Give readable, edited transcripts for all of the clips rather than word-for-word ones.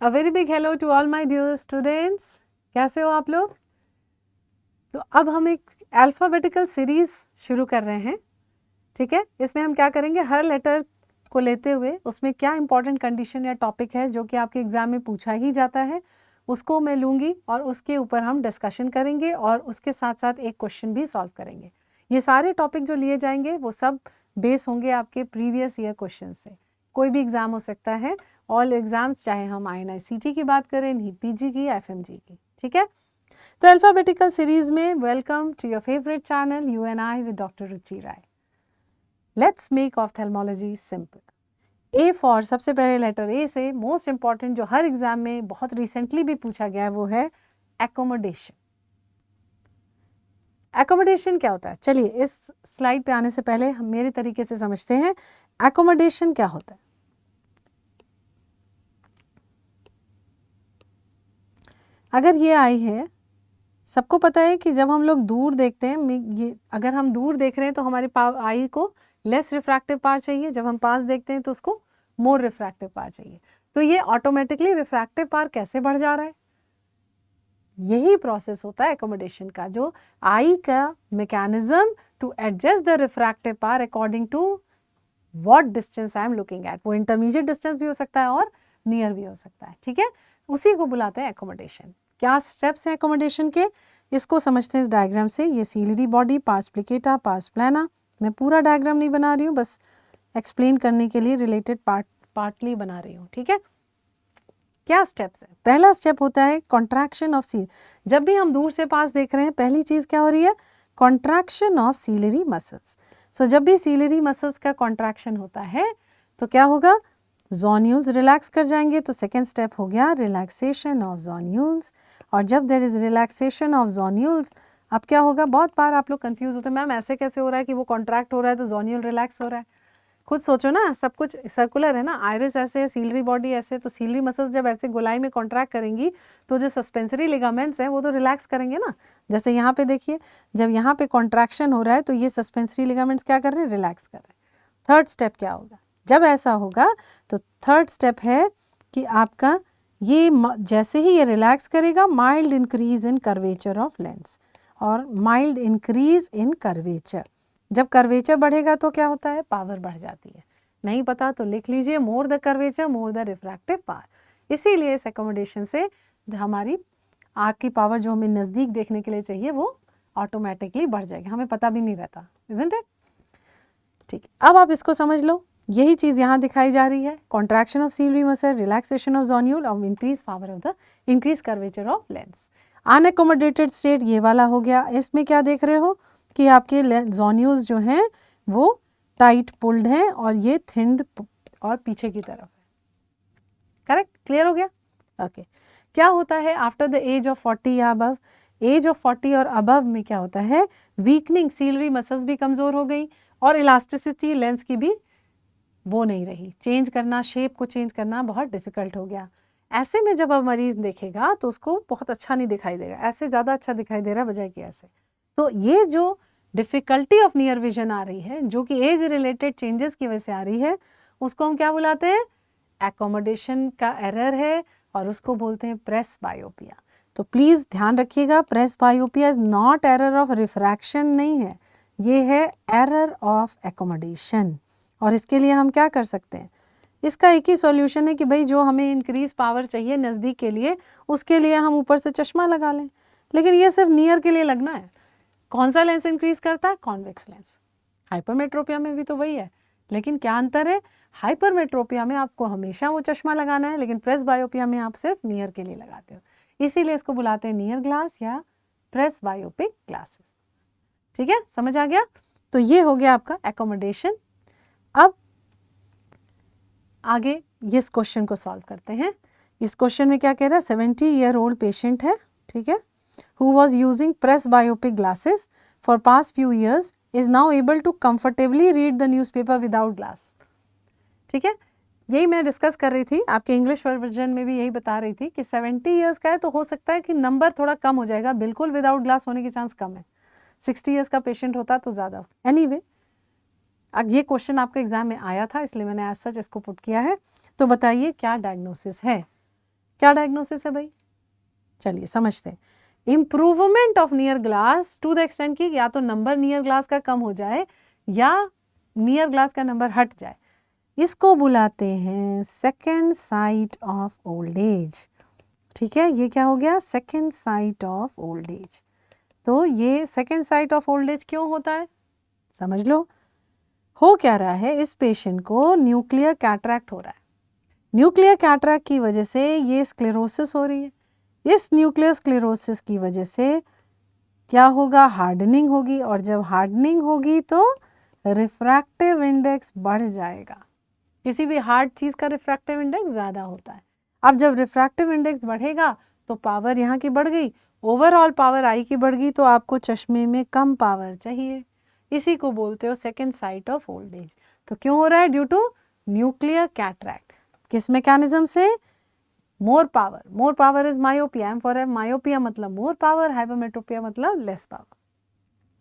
A very big hello to all my dear students. कैसे हो आप लोग? तो अब हम एक अल्फ़ाबेटिकल सीरीज़ शुरू कर रहे हैं, ठीक है। इसमें हम क्या करेंगे, हर लेटर को लेते हुए उसमें क्या इंपॉर्टेंट कंडीशन या टॉपिक है जो कि आपके एग्ज़ाम में पूछा ही जाता है, उसको मैं लूँगी और उसके ऊपर हम डिस्कशन करेंगे और उसके साथ साथ एक क्वेश्चन भी सॉल्व करेंगे। ये सारे टॉपिक जो लिए जाएंगे वो सब बेस होंगे आपके प्रीवियस ईयर क्वेश्चन से। कोई भी एग्ज़ाम हो सकता है, ऑल एग्ज़ाम्स, चाहे हम INICT की बात करें, नीट PG की, FMG की, ठीक है। तो अल्फ़ाबेटिकल सीरीज़ में welcome to your favourite channel you and I with doctor Ruchi Rai. Let's make ophthalmology simple. A for, सबसे पहले लेटर ए से मोस्ट इंपॉर्टेंट जो हर एग्जाम में बहुत रिसेंटली भी पूछा गया है वो है एकोमोडेशन। एकोमोडेशन क्या होता है? चलिए इस स्लाइड पे आने से पहले हम मेरे तरीके से समझते हैं एकोमोडेशन क्या होता है। अगर ये आई है, सबको पता है कि जब हम लोग दूर देखते हैं, ये अगर हम दूर देख रहे हैं तो हमारे आई को लेस रिफ्रैक्टिव पावर चाहिए, जब हम पास देखते हैं तो उसको मोर रिफ्रैक्टिव पावर चाहिए। तो ये ऑटोमेटिकली रिफ्रैक्टिव पावर कैसे बढ़ जा रहा है? यही प्रोसेस होता है एकोमोडेशन का, जो आई का mechanism to adjust the refractive power according to what distance I am looking at. वो इंटरमीडिएट डिस्टेंस भी हो सकता है और नियर भी हो सकता है, ठीक है। उसी को बुलाते हैं एकोमोडेशन। क्या स्टेप्स हैं एकोमोडेशन के, इसको समझते हैं इस डायग्राम से। ये सीलरी बॉडी, पार्स प्लिकेटा, पार्स प्लाना। मैं पूरा डायग्राम नहीं बना रही हूँ, बस एक्सप्लेन करने के लिए रिलेटेड पार्टली बना रही हूँ, ठीक है। क्या स्टेप्स है? पहला स्टेप होता है कॉन्ट्रैक्शन ऑफ सील। जब भी हम दूर से पास देख रहे हैं, पहली चीज क्या हो रही है? Contraction of ciliary muscles. So जब भी सीलरी मसल्स का कॉन्ट्रैक्शन होता है तो क्या होगा? जोन्यूल्स रिलैक्स कर जाएंगे। तो सेकेंड स्टेप हो गया रिलैक्सेशन ऑफ जोन्यूल्स। और जब देयर इज रिलैक्सेशन ऑफ जोन्यूल्स, अब क्या होगा? बहुत बार आप लोग कंफ्यूज होते हैं, मैम ऐसे कैसे हो रहा है कि वो कॉन्ट्रैक्ट हो रहा है तो जोन्यूल रिलैक्स हो रहा है। खुद सोचो ना, सब कुछ सर्कुलर है ना, आयरिस ऐसे है, सीलरी बॉडी ऐसे, तो सीलरी मसल्स जब ऐसे गोलाई में कॉन्ट्रैक्ट करेंगी तो जो सस्पेंसरी लिगामेंट्स हैं वो तो रिलैक्स करेंगे ना। जैसे यहाँ पे देखिए, जब यहाँ पे कॉन्ट्रैक्शन हो रहा है तो ये सस्पेंसरी लिगामेंट्स क्या कर रहे हैं? रिलैक्स कर रहे हैं। थर्ड स्टेप क्या होगा? जब ऐसा होगा तो थर्ड स्टेप है कि आपका ये जैसे ही ये रिलैक्स करेगा, mild increase in curvature of lens और माइल्ड इंक्रीज इन कर्वेचर। जब कर्वेचर बढ़ेगा तो क्या होता है? पावर बढ़ जाती है। नहीं पता तो लिख लीजिए, more the curvature more the refractive power. इसीलिए इस एकोमोडेशन से हमारी आँख की पावर जो हमें नज़दीक देखने के लिए चाहिए वो ऑटोमेटिकली बढ़ जाएगी, हमें पता भी नहीं रहता, इजंट इट? ठीक, अब आप इसको समझ लो। यही चीज़ यहाँ दिखाई जा रही है, contraction of ciliary muscle, relaxation of zonule और increase power of the increase curvature of lens. Unaccommodated state ये वाला हो गया। इसमें क्या देख रहे हो कि आपके जोन्यूल्स जो हैं वो टाइट पुल्ड हैं और ये थिंड और पीछे की तरफ है। करेक्ट? क्लियर हो गया? ओके। क्या होता है आफ्टर द एज ऑफ 40 या अबव? एज ऑफ 40 और अबव में क्या होता है? वीकनिंग, सीलरी मसल्स भी कमज़ोर हो गई और इलास्टिसिटी लेंस की भी वो नहीं रही। चेंज करना, शेप को चेंज करना बहुत डिफिकल्ट हो गया। ऐसे में जब अब मरीज देखेगा तो उसको बहुत अच्छा नहीं दिखाई देगा, ऐसे ज़्यादा अच्छा दिखाई दे रहा है बजाय कि ऐसे। तो ये जो डिफ़िकल्टी ऑफ नियर विजन आ रही है, जो कि एज रिलेटेड चेंजेस की वजह से आ रही है, उसको हम क्या बुलाते हैं? एकोमोडेशन का एरर है और उसको बोलते हैं प्रेस बायोपिया। तो प्लीज़ ध्यान रखिएगा, presbyopia is not error of refraction, नहीं है, ये है एरर ऑफ एकोमोडेशन। और इसके लिए हम क्या कर सकते हैं? इसका एक ही सॉल्यूशन है कि भाई जो हमें इंक्रीज पावर चाहिए नज़दीक के लिए, उसके लिए हम ऊपर से चश्मा लगा लें। लेकिन ये सिर्फ नियर के लिए लगना है। कौन सा लेंस इंक्रीज करता है? Convex lens. हाइपरमेट्रोपिया में भी तो वही है, लेकिन क्या अंतर है? हाइपरमेट्रोपिया में आपको हमेशा वो चश्मा लगाना है, लेकिन प्रेस बायोपिया में आप सिर्फ नियर के लिए लगाते हो। इसीलिए इसको बुलाते हैं नियर ग्लास या प्रेस बायोपिक ग्लासेस। ठीक है, समझ आ गया? तो ये हो गया आपका एकोमोडेशन। अब आगे इस क्वेश्चन को सॉल्व करते हैं। इस क्वेश्चन में क्या कह रहा है? 70 ईयर ओल्ड पेशेंट है, ठीक है, who was using press biopic glasses for past few years is now able to comfortably read the newspaper without glass। ठीक है, यही मैं डिस्कस कर रही थी, आपके इंग्लिश वर्जन में भी यही बता रही थी कि 70 ईयर्स का है तो हो सकता है कि नंबर थोड़ा कम हो जाएगा, बिल्कुल विदाउट ग्लास होने के चांस कम है। 60 ईयर्स का पेशेंट होता तो ज़्यादा। एनीवे, अब ये क्वेश्चन आपके एग्जाम में आया था इसलिए मैंने एज सच इसको पुट किया है। तो बताइए क्या डायग्नोसिस है? क्या डायग्नोसिस है भाई? चलिए समझते हैं। Improvement of near glass to the extent की या तो नंबर नियर ग्लास का कम हो जाए या नियर ग्लास का नंबर हट जाए, इसको बुलाते हैं second sight of old as. ठीक है, ये क्या हो गया? Second sight of old age. तो ये second sight of old as क्यों होता है समझ लो। हो क्या रहा है, इस पेशेंट को न्यूक्लियर कैटरैक्ट हो रहा है। न्यूक्लियर कैटरैक्ट की वजह से ये स्क्लेरोसिस हो रही है। इस न्यूक्लियर स्क्लेरोसिस की वजह से क्या होगा? हार्डनिंग होगी, और जब हार्डनिंग होगी तो रिफ्रैक्टिव इंडेक्स बढ़ जाएगा। किसी भी हार्ड चीज़ का रिफ्रैक्टिव इंडेक्स ज़्यादा होता है। अब जब रिफ्रैक्टिव इंडेक्स बढ़ेगा तो पावर यहाँ की बढ़ गई, ओवरऑल पावर आई की बढ़ गई, तो आपको चश्मे में कम पावर चाहिए। इसी को बोलते हो second sight of old age. तो क्यों हो रहा है? Due to nuclear cataract. किस मैकेनिज्म से? More power. More power is myopia. M for myopia मतलब मोर पावर, हाइपरमेट्रोपिया मतलब लेस पावर।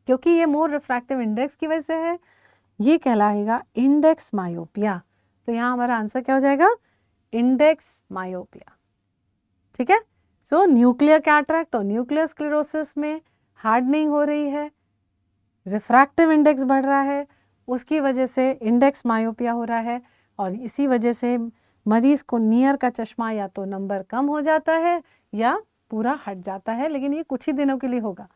क्योंकि ये मोर रिफ्रैक्टिव इंडेक्स की वजह से है, ये कहलाएगा इंडेक्स मायोपिया। तो यहाँ हमारा आंसर क्या हो जाएगा? Index myopia. ठीक है। सो न्यूक्लियर कैटरैक्ट और न्यूक्लियर स्क्लेरोसिस में हार्डनिंग हो रही है, रिफ्रैक्टिव इंडेक्स बढ़ रहा है, उसकी वजह से इंडेक्स मायोपिया हो रहा है, और इसी वजह से मरीज को नियर का चश्मा या तो नंबर कम हो जाता है या पूरा हट जाता है, लेकिन ये कुछ ही दिनों के लिए होगा।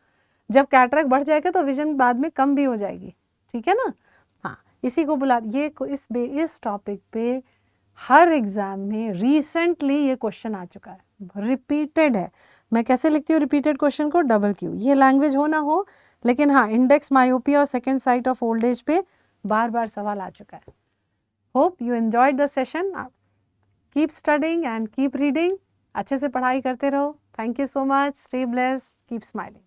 जब कैटरैक्ट बढ़ जाएगा तो विजन बाद में कम भी हो जाएगी। ठीक है ना। हाँ, इसी को बुला ये इस टॉपिक पे हर एग्जाम में रिसेंटली ये क्वेश्चन आ चुका है, रिपीटेड है। मैं कैसे लिखती हूँ रिपीटेड क्वेश्चन को? Double Q. ये लैंग्वेज हो ना हो, लेकिन हाँ, इंडेक्स मायोपिया और second sight of old as पे बार बार सवाल आ चुका है। Hope you enjoyed the session. Keep studying and keep reading. अच्छे से पढ़ाई करते रहो। Thank you so much. Stay blessed, keep smiling.